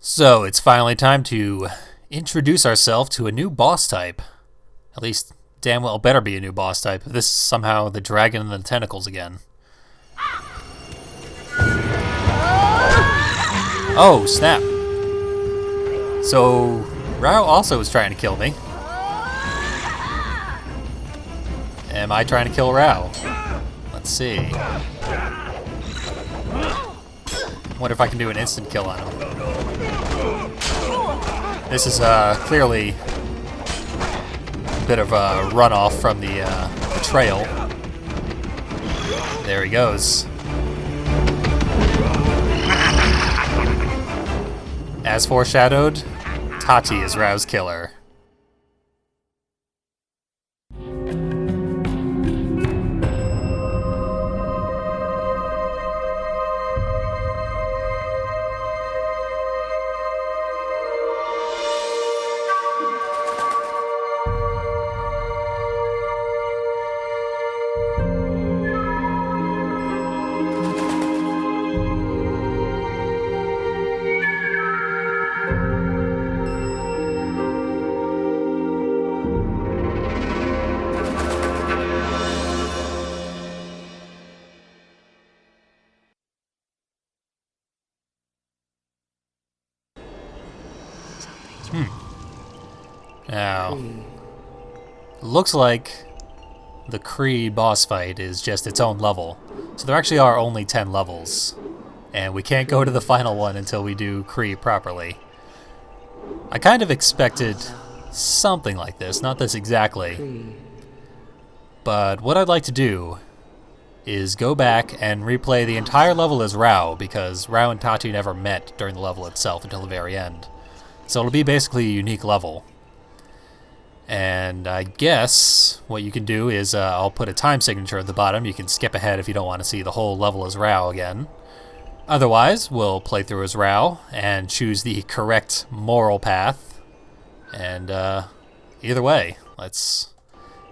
So it's finally time to introduce ourselves to a new boss type. At least, damn well better be a new boss type. This is somehow the dragon and the tentacles again. Oh, snap. So, Rao also is trying to kill me. Am I trying to kill Rao? Let's see. Wonder if I can do an instant kill on him. This is clearly a bit of a runoff from the betrayal. There he goes. As foreshadowed, Tati is Rao's killer. Now, looks like the Kree boss fight is just its own level. So there actually are only 10 levels. And we can't go to the final one until we do Kree properly. I kind of expected something like this, not this exactly. But what I'd like to do is go back and replay the entire level as Rao, because Rao and Tati never met during the level itself until the very end. So it'll be basically a unique level. And I guess what you can do is I'll put a time signature at the bottom. You can skip ahead if you don't want to see the whole level as Rao again. Otherwise, we'll play through as Rao and choose the correct moral path. And either way, let's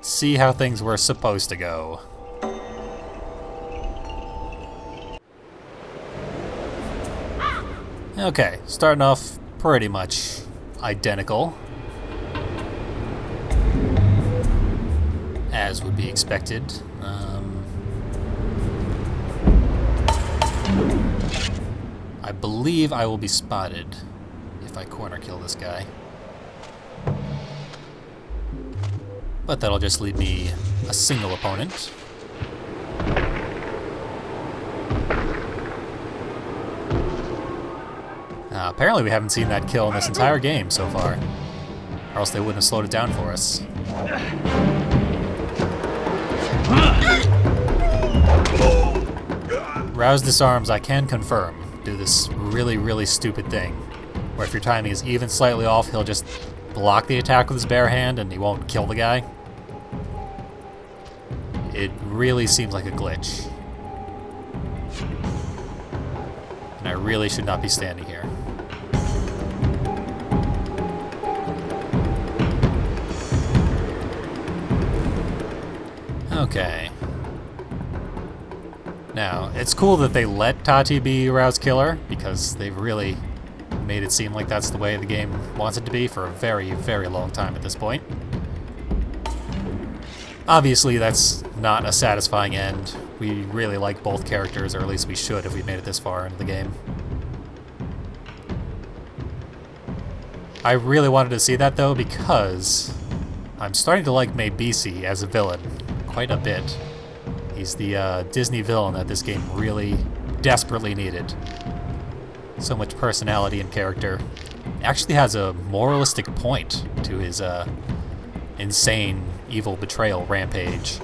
see how things were supposed to go. Okay, starting off pretty much identical, as would be expected. I believe I will be spotted if I corner kill this guy. But that'll just leave me a single opponent. Apparently we haven't seen that kill in this entire game so far, or else they wouldn't have slowed it down for us. Rao's disarms, I can confirm, do this really, really stupid thing, where if your timing is even slightly off, he'll just block the attack with his bare hand and he won't kill the guy. It really seems like a glitch. And I really should not be standing here. Okay. Now, it's cool that they let Tati be Rao's killer, because they've really made it seem like that's the way the game wants it to be for a very, very long time at this point. Obviously, that's not a satisfying end. We really like both characters, or at least we should if we made it this far into the game. I really wanted to see that, though, because I'm starting to like Mabisi as a villain quite a bit. He's the Disney villain that this game really desperately needed. So much personality and character. Actually has a moralistic point to his insane, evil betrayal rampage.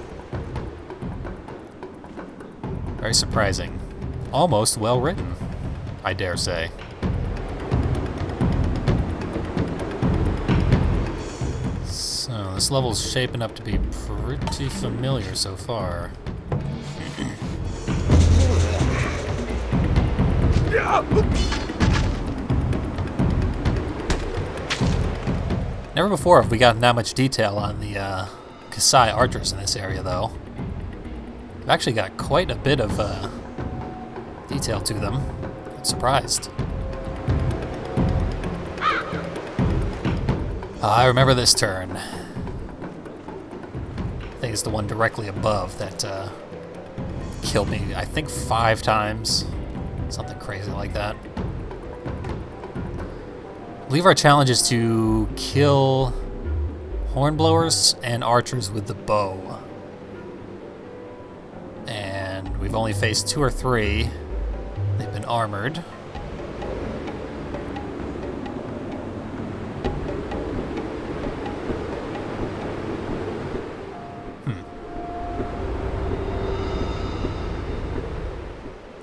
Very surprising. Almost well written, I dare say. So this level's shaping up to be pretty familiar so far. Never before have we gotten that much detail on the Kasai archers in this area, though. I've actually got quite a bit of detail to them. I'm surprised. I remember this turn. I think it's the one directly above that killed me, I think 5 times. Something crazy like that. I believe our challenge is to kill hornblowers and archers with the bow. And we've only faced 2 or 3. They've been armored.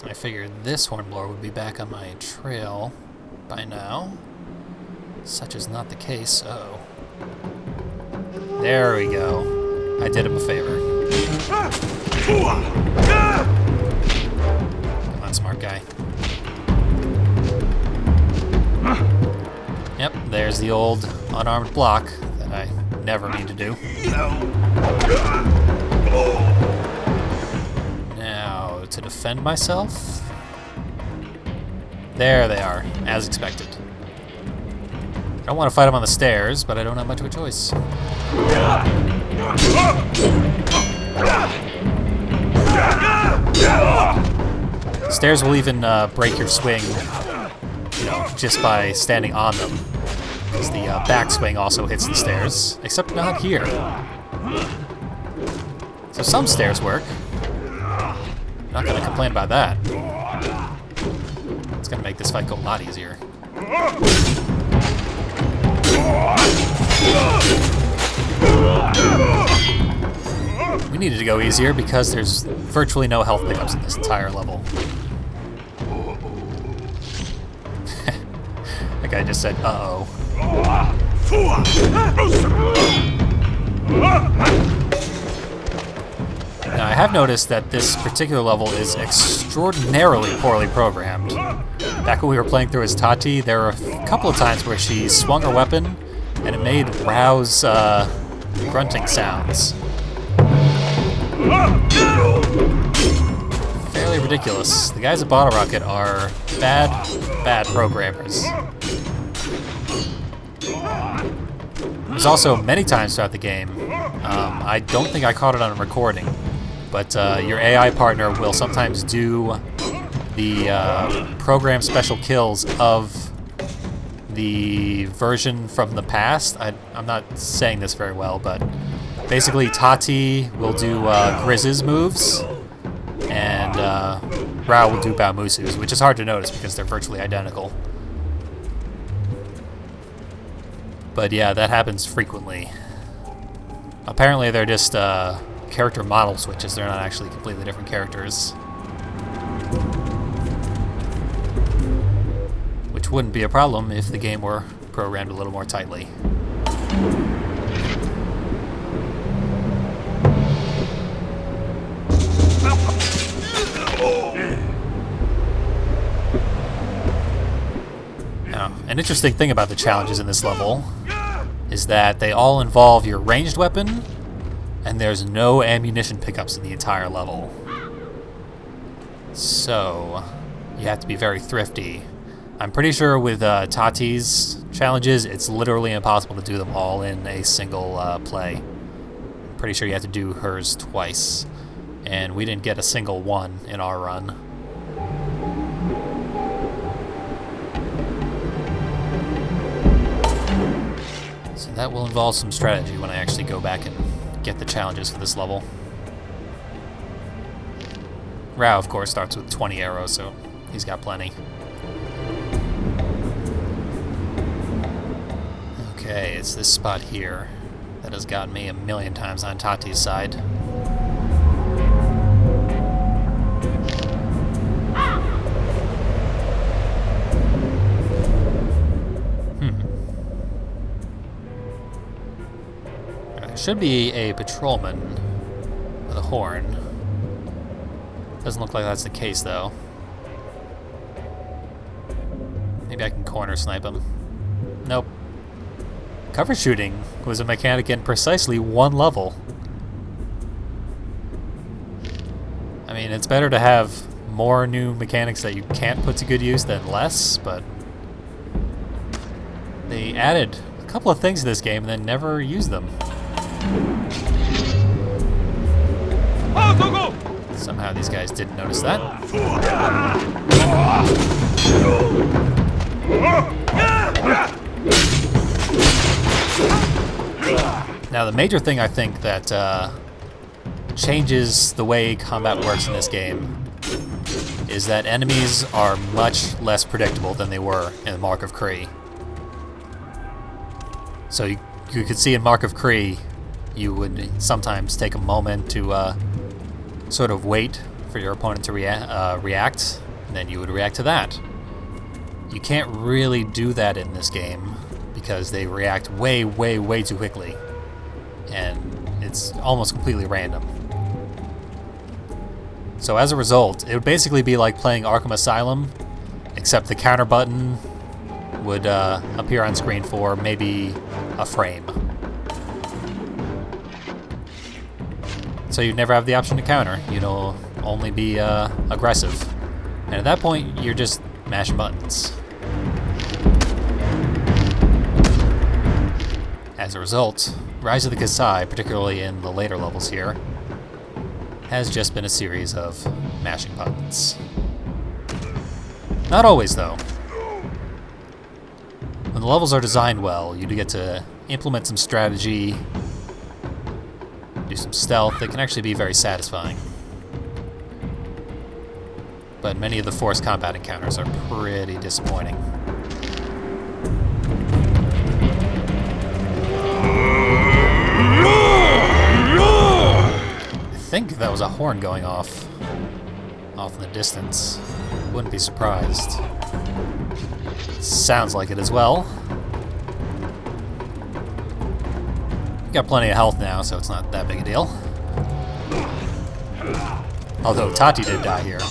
I figured this hornblower would be back on my trail by now. Such is not the case. Uh-oh. There we go. I did him a favor. Come on, smart guy. Yep, there's the old unarmed block that I never mean to do. Now, to defend myself. There they are, as expected. I don't want to fight them on the stairs, but I don't have much of a choice. Stairs will even break your swing, you know, just by standing on them. Because the backswing also hits the stairs, except not here. So some stairs work. Not going to complain about that. It's going to make this fight go a lot easier. We needed to go easier because there's virtually no health pickups in this entire level. That guy just said, uh-oh. Now, I have noticed that this particular level is extraordinarily poorly programmed. Back when we were playing through as Tati, there were a couple of times where she swung her weapon and it made Rao's grunting sounds. Fairly ridiculous. The guys at Bottle Rocket are bad programmers. There's also many times throughout the game, I don't think I caught it on a recording, but your AI partner will sometimes do the program special kills of the version from the past. I'm not saying this very well, but basically Tati will do Grizz's moves, and Rao will do Baomusu's, which is hard to notice because they're virtually identical. But yeah, that happens frequently. Apparently they're just character model switches. They're not actually completely different characters. Which wouldn't be a problem if the game were programmed a little more tightly. Now, an interesting thing about the challenges in this level is that they all involve your ranged weapon, and there's no ammunition pickups in the entire level. So, you have to be very thrifty. I'm pretty sure with Tati's challenges, it's literally impossible to do them all in a single play. I'm pretty sure you have to do hers twice, and we didn't get a single one in our run. So that will involve some strategy when I actually go back and get the challenges for this level. Rao, of course, starts with 20 arrows, so he's got plenty. Okay, it's this spot here that has gotten me a million times on Tati's side. There should be a patrolman with a horn. Doesn't look like that's the case, though. Maybe I can corner snipe him. Nope. Cover shooting was a mechanic in precisely one level. I mean, it's better to have more new mechanics that you can't put to good use than less, but they added a couple of things in this game and then never use them. Somehow these guys didn't notice that. Now the major thing I think that changes the way combat works in this game is that enemies are much less predictable than they were in Mark of Kree. So you could see in Mark of Kree, you would sometimes take a moment to sort of wait for your opponent to react, and then you would react to that. You can't really do that in this game because they react way, way, way too quickly, and it's almost completely random. So as a result, it would basically be like playing Arkham Asylum, except the counter button would appear on screen for maybe a frame. So you'd never have the option to counter. You'd only be aggressive. And at that point, you're just mashing buttons. As a result, Rise of the Kasai, particularly in the later levels here, has just been a series of mashing buttons. Not always, though. When the levels are designed well, you do get to implement some strategy, do some stealth that can actually be very satisfying. But many of the forced combat encounters are pretty disappointing. I think that was a horn going off in the distance. Wouldn't be surprised. Sounds like it as well. Got plenty of health now, so it's not that big a deal. Although Tati did die here.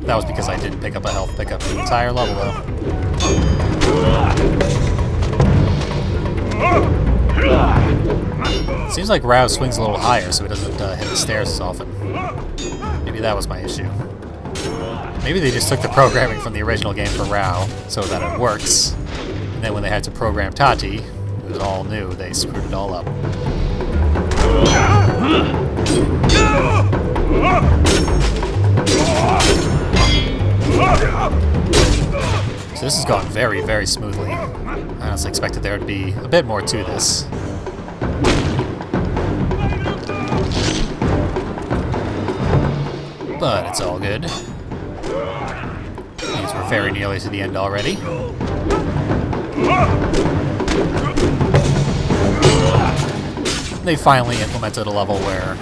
That was because I didn't pick up a health pickup the entire level, though. Seems like Rao swings a little higher, so he doesn't hit the stairs as often. Maybe that was my issue. Maybe they just took the programming from the original game for Rao, so that it works. And then when they had to program Tati, it was all new, they screwed it all up. So this has gone very, very smoothly. I honestly expected there would be a bit more to this. But it's all good. Means we're very nearly to the end already. They finally implemented a level where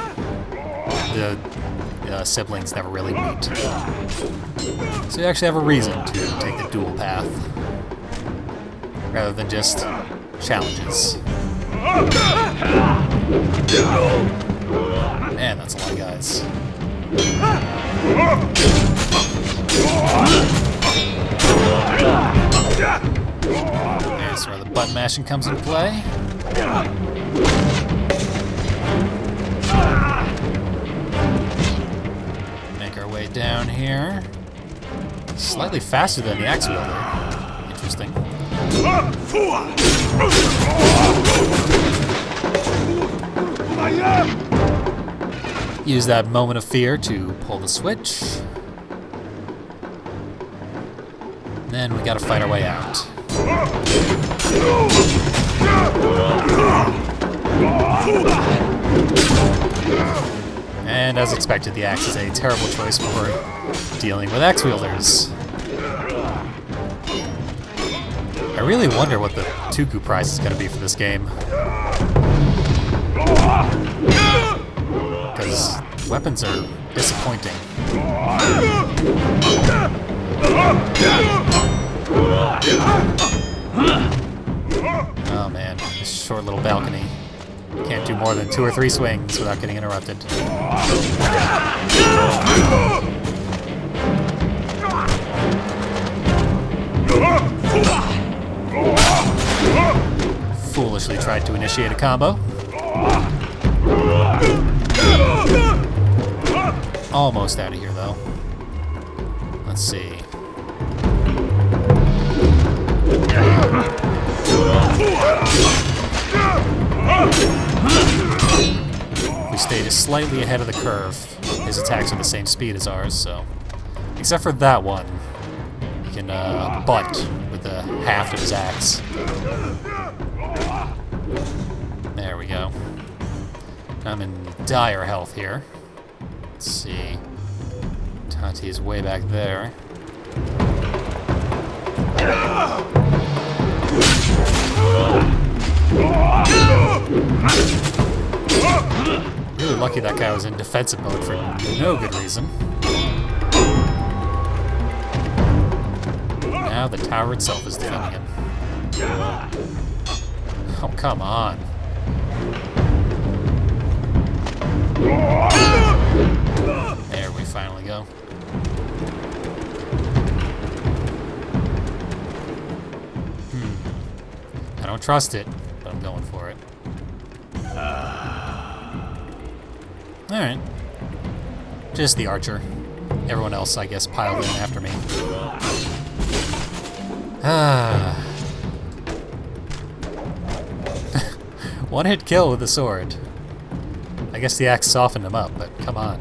the siblings never really meet. So you actually have a reason to take the dual path, rather than just challenges. Man, that's a lot of guys. There's where the button mashing comes into play. Make our way down here. Slightly faster than the axe wielder. Interesting. Use that moment of fear to pull the switch. Then we gotta fight our way out. And as expected, the axe is a terrible choice for dealing with axe wielders. I really wonder what the Tuku prize is going to be for this game. Because weapons are disappointing. Oh man, this short little balcony. Can't do more than 2 or 3 swings without getting interrupted. Foolishly tried to initiate a combo. Almost out of here, though. Let's see. slightly ahead of the curve. His attacks are the same speed as ours, so... Except for that one. He can butt with the haft of his axe. There we go. I'm in dire health here. Let's see. Tati is way back there. Really lucky that guy was in defensive mode for no good reason. Now the tower itself is defending him. Oh, come on. There we finally go. I don't trust it, but I'm going for it. Alright. Just the archer. Everyone else, I guess, piled in after me. One hit kill with the sword. I guess the axe softened him up, but come on.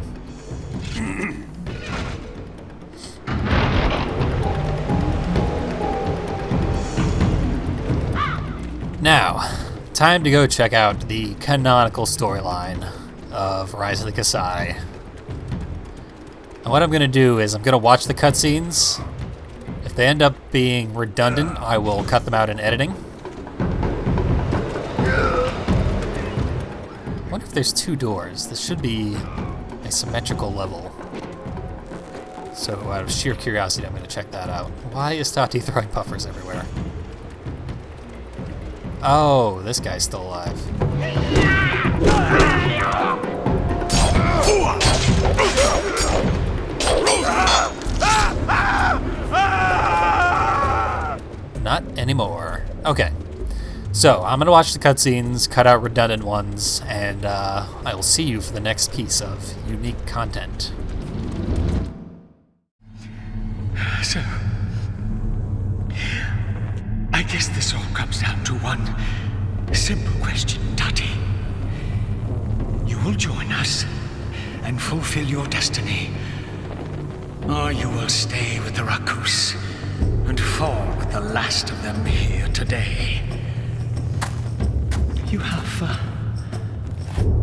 Now, time to go check out the canonical storyline of Rise of the Kasai. And what I'm going to do is I'm going to watch the cutscenes. If they end up being redundant, I will cut them out in editing. I wonder if there's two doors. This should be a symmetrical level. So out of sheer curiosity, I'm going to check that out. Why is Tati throwing puffers everywhere? Oh, this guy's still alive. Not anymore. Okay. So, I'm going to watch the cutscenes, cut out redundant ones, and I will see you for the next piece of unique content. So, I guess this all comes down to one simple question, Tati. You will join us and fulfill your destiny, or you will stay with the Rakus and fall with the last of them here today. You have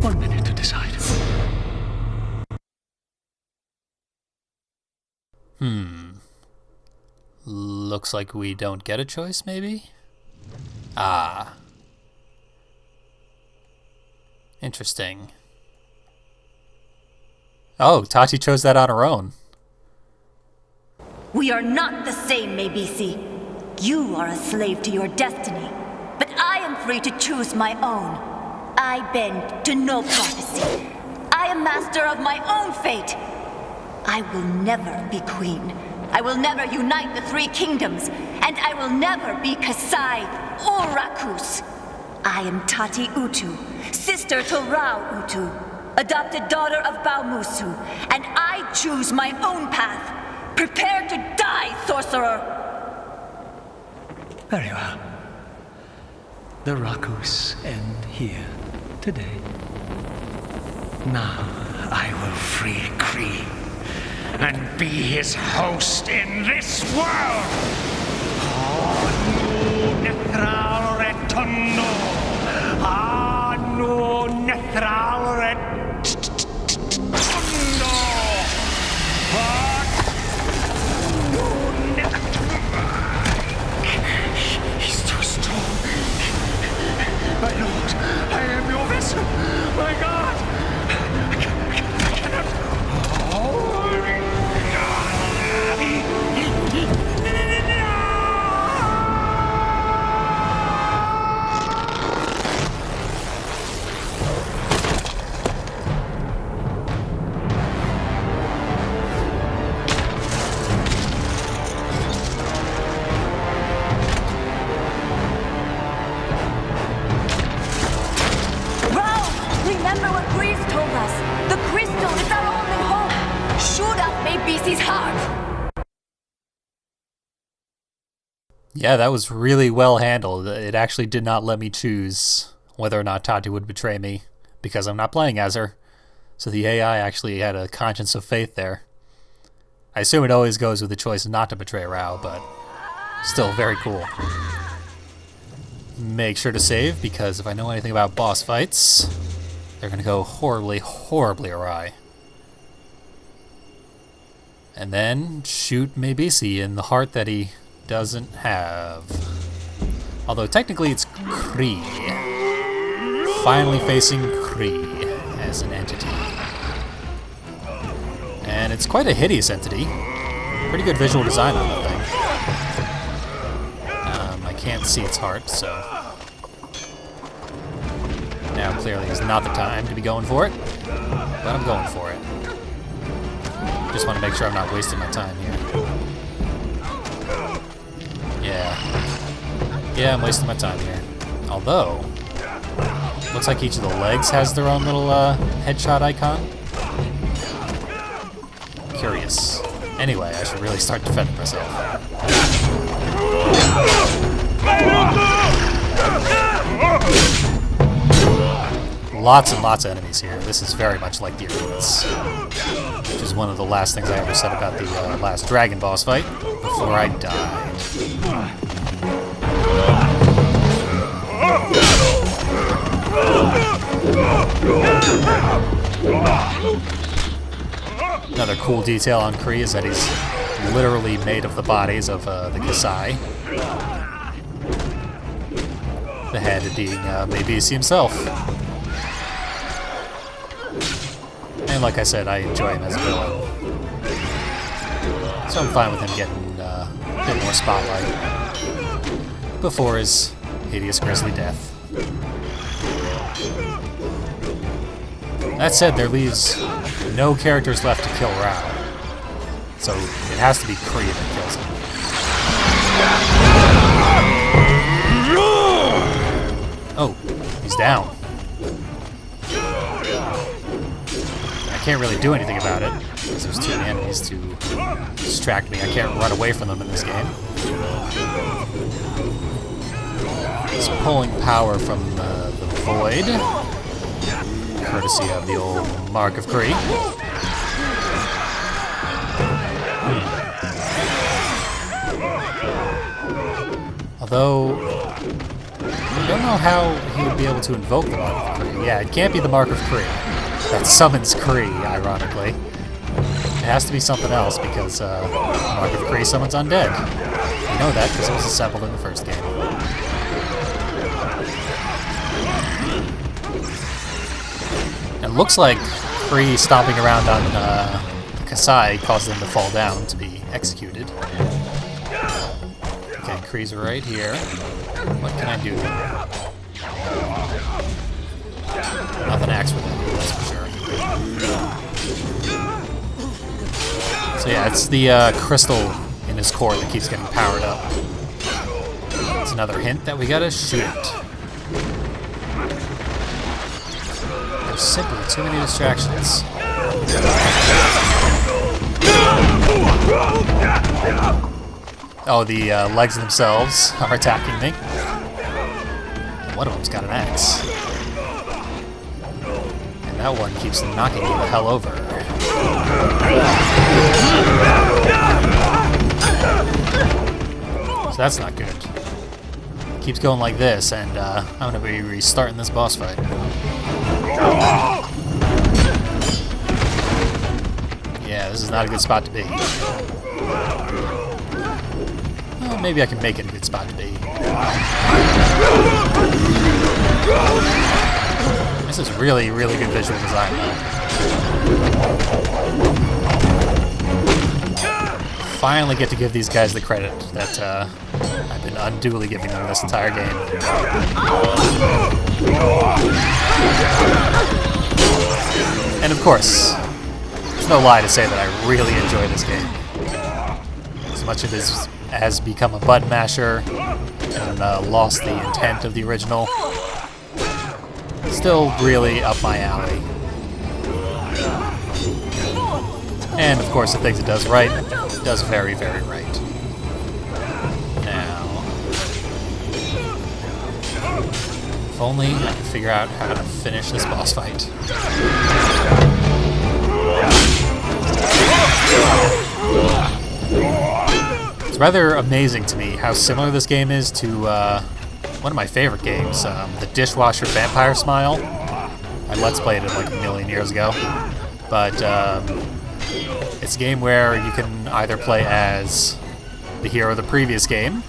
1 minute to decide. Looks like we don't get a choice, maybe? Ah. Interesting. Oh, Tati chose that on her own. We are not the same, Mabisi. You are a slave to your destiny, but I am free to choose my own. I bend to no prophecy. I am master of my own fate. I will never be queen. I will never unite the three kingdoms, and I will never be Kasai or Rakus. I am Tati Utu, sister to Rao Utu, adopted daughter of Baumusu, and I choose my own path. Prepare to die, sorcerer! Very well. The Rakus end here today. Now I will free Kree and be his host in this world. Anu nethral retondo. Anu nethral retondo. He's too strong. My lord, I am your vessel. My God. I cannot. Remember what Grease told us. The crystal is our only hope. Shoot out Mabisi's heart. Yeah, that was really well handled. It actually did not let me choose whether or not Tati would betray me, because I'm not playing as her. So the AI actually had a conscience of faith there. I assume it always goes with the choice not to betray Rao, but still very cool. Make sure to save, because if I know anything about boss fights, they're going to go horribly, horribly awry. And then shoot Mebisi in the heart that he doesn't have. Although technically it's Kree. Finally facing Kree as an entity. And it's quite a hideous entity. Pretty good visual design on the thing. I can't see its heart, so... Now clearly is not the time to be going for it, but I'm going for it. Just want to make sure I'm not wasting my time here. Yeah, I'm wasting my time here. Although, looks like each of the legs has their own little headshot icon. Curious. Anyway, I should really start defending myself. Lots and lots of enemies here. This is very much like the arenas. Which is one of the last things I ever said about the last dragon boss fight before I died. Another cool detail on Kree is that he's literally made of the bodies of the Kasai. The head being Mebisi himself. And like I said, I enjoy him as a villain. So I'm fine with him getting a bit more spotlight before his hideous grisly death. That said, there leaves no characters left to kill Rao. So it has to be Kree that kills him. Oh, he's down. I can't really do anything about it, because there's too many enemies to distract me. I can't run away from them in this game. He's pulling power from the void, courtesy of the old Mark of Kree. Although, I don't know how he would be able to invoke the Mark of Kree. Yeah, it can't be the Mark of Kree. That summons Kree, ironically. It has to be something else, because Mark of Kree summons undead. You know that, because it was assembled in the first game. It looks like Kree stomping around on Kasai caused them to fall down to be executed. Okay, Kree's right here. What can I do? Nothing acts with it, that's for sure. So yeah, it's the crystal in his core that keeps getting powered up. It's another hint that we gotta shoot it. There's simply too many distractions. Oh, the legs themselves are attacking me. One of them's got an axe. And that one keeps knocking me the hell over. So that's not good. Keeps going like this, and I'm going to be restarting this boss fight. Yeah, this is not a good spot to be. Well, maybe I can make it a good spot to be. This is really, really good visual design, though. Finally get to give these guys the credit that I've been unduly giving them this entire game. And of course, it's no lie to say that I really enjoy this game. As much of it has become a button masher and lost the intent of the original, still really up my alley. And of course, the things it does right, it does very, very right. Now, if only I could figure out how to finish this boss fight. It's rather amazing to me how similar this game is to one of my favorite games, the Dishwasher Vampire Smile. I Let's Played it like a million years ago. But it's a game where you can either play as the hero of the previous game,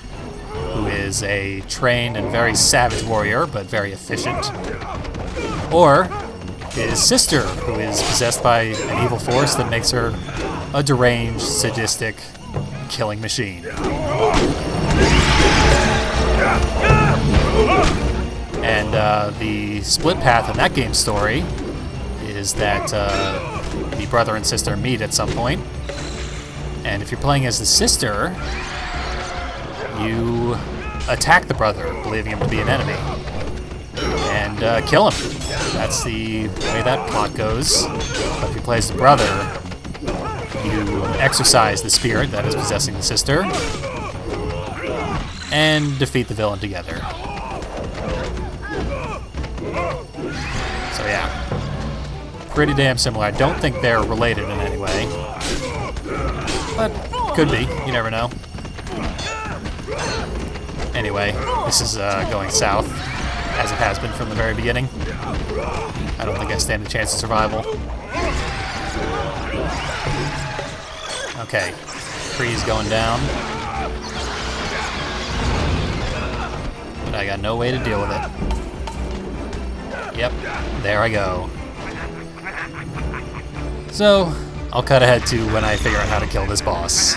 who is a trained and very savage warrior, but very efficient, or his sister, who is possessed by an evil force that makes her a deranged, sadistic, killing machine. And the split path in that game's story is that the brother and sister meet at some point, and if you're playing as the sister, you attack the brother, believing him to be an enemy, and kill him. That's the way that plot goes. But if you play as the brother, you exorcise the spirit that is possessing the sister, and defeat the villain together. So yeah, pretty damn similar. I don't think they're related in any way, but could be. You never know. Anyway, this is going south, as it has been from the very beginning. I don't think I stand a chance of survival. Okay, tree's going down. But I got no way to deal with it. Yep, there I go. So, I'll cut ahead to when I figure out how to kill this boss.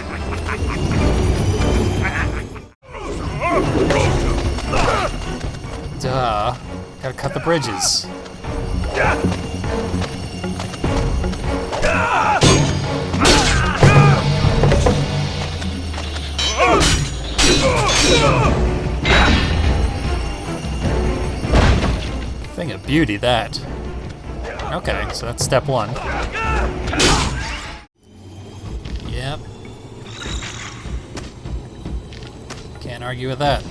Duh. Gotta cut the bridges. Thing of beauty, that. Okay, so that's step one. Yep. Can't argue with that.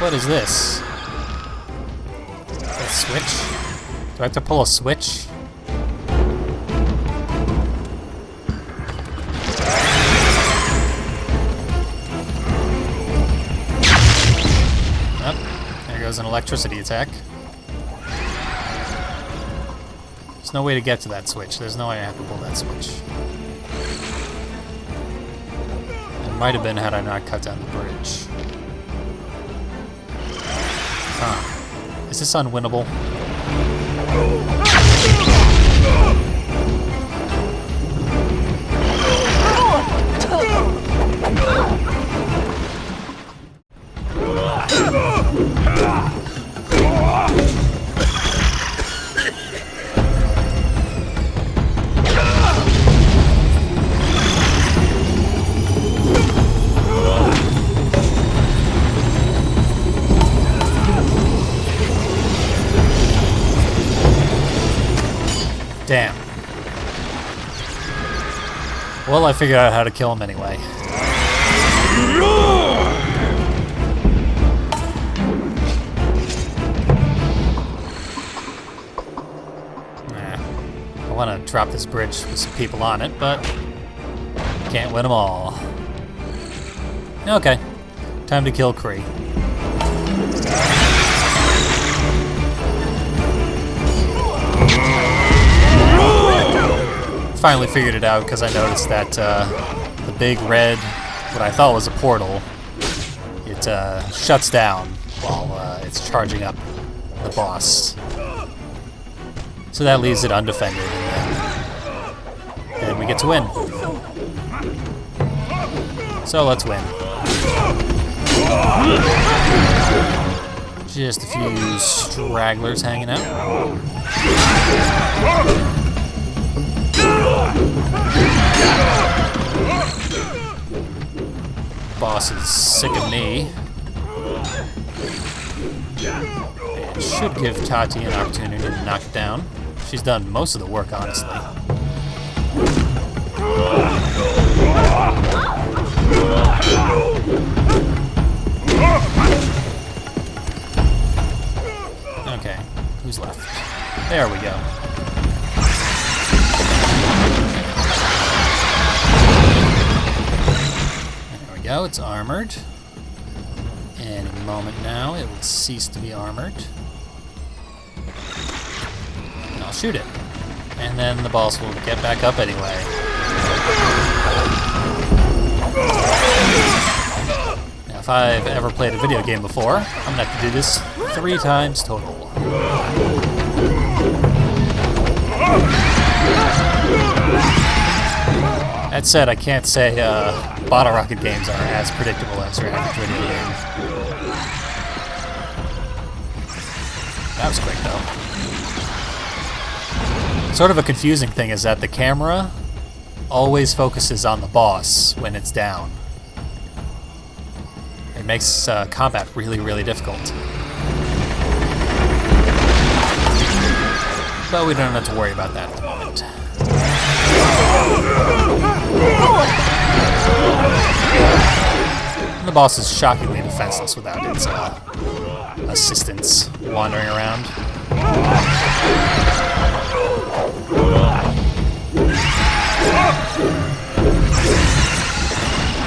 What is this? Is that a switch? Do I have to pull a switch? Oh, there goes an electricity attack. There's no way to get to that switch. There's no way I have to pull that switch. It might have been had I not cut down the bridge. Huh. Is this unwinnable? Damn. Well, I figured out how to kill him anyway. Nah. I want to drop this bridge with some people on it, but can't win them all. Okay. Time to kill Kree. Finally figured it out because I noticed that the big red, what I thought was a portal, it shuts down while it's charging up the boss. So that leaves it undefended, and we get to win. So let's win. Just a few stragglers hanging out. Boss is sick of me. It should give Tati an opportunity to knock it down. She's done most of the work, honestly. Okay, who's left? There we go. There we go, it's armored. Any moment now, it will cease to be armored. And I'll shoot it. And then the boss will get back up anyway. Now, if I've ever played a video game before, I'm gonna have to do this 3 times total. That said, I can't say bottle rocket games are as predictable as your average video game. That was quick, though. Sort of a confusing thing is that the camera always focuses on the boss when it's down. It makes combat really, really difficult. But we don't have to worry about that at the moment. And the boss is shockingly defenseless without its assistants wandering around.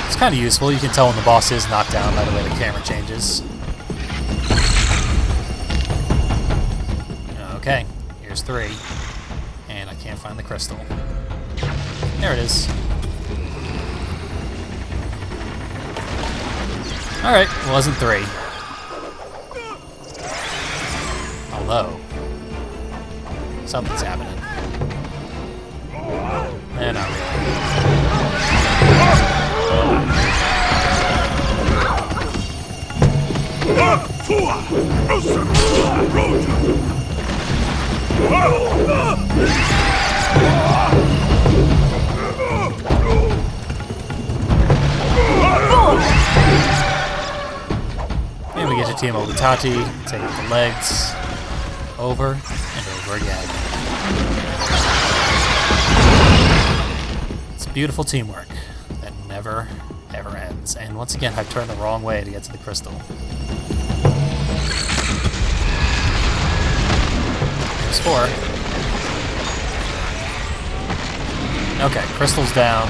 It's kind of useful. You can tell when the boss is knocked down by the way the camera changes. Okay, here's 3. And I can't find the crystal. There it is. Alright, it wasn't 3. Although, something's happening. Not really. And we get to team up with Tati, take out the legs, over and over again. It's beautiful teamwork that never, ever ends. And once again, I've turned the wrong way to get to the crystal. There's 4. Okay, crystal's down.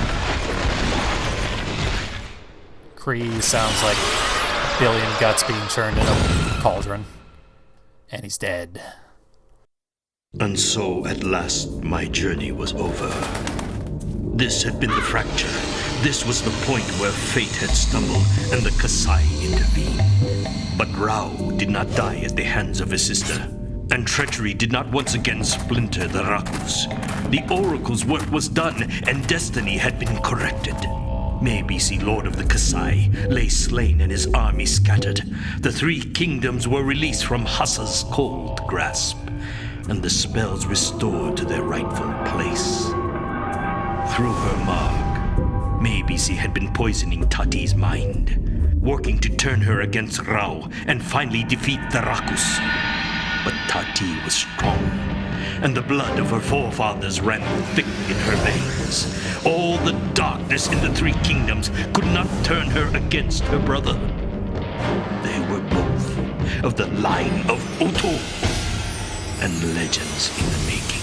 Kree sounds like a billion guts being churned in a cauldron. And he's dead. And so, at last, my journey was over. This had been the fracture. This was the point where fate had stumbled and the Kasai intervened. But Rao did not die at the hands of his sister, and treachery did not once again splinter the Rakus. The Oracle's work was done, and destiny had been corrected. Maybe Lord of the Kasai lay slain and his army scattered. The 3 kingdoms were released from Hassa's cold grasp, and the spells restored to their rightful place. Through her mark, maybe had been poisoning Tati's mind, working to turn her against Rao and finally defeat the Rakus. But Tati was strong, and the blood of her forefathers ran thick in her veins. All the darkness in the 3 kingdoms could not turn her against her brother. They were both of the line of Uto, and legends in the making.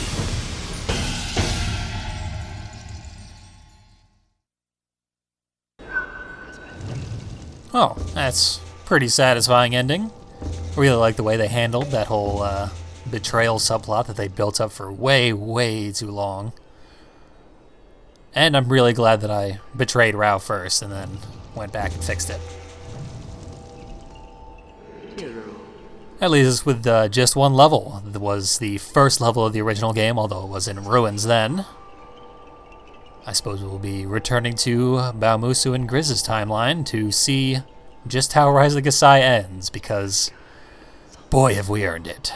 Oh, that's pretty satisfying ending. I really like the way they handled that whole betrayal subplot that they built up for way, way too long. And I'm really glad that I betrayed Rao first and then went back and fixed it. That leaves us with just 1 level. It was the first level of the original game, although it was in ruins then. I suppose we'll be returning to Baumusu and Grizz's timeline to see just how Rise of the Kasai ends, because boy have we earned it.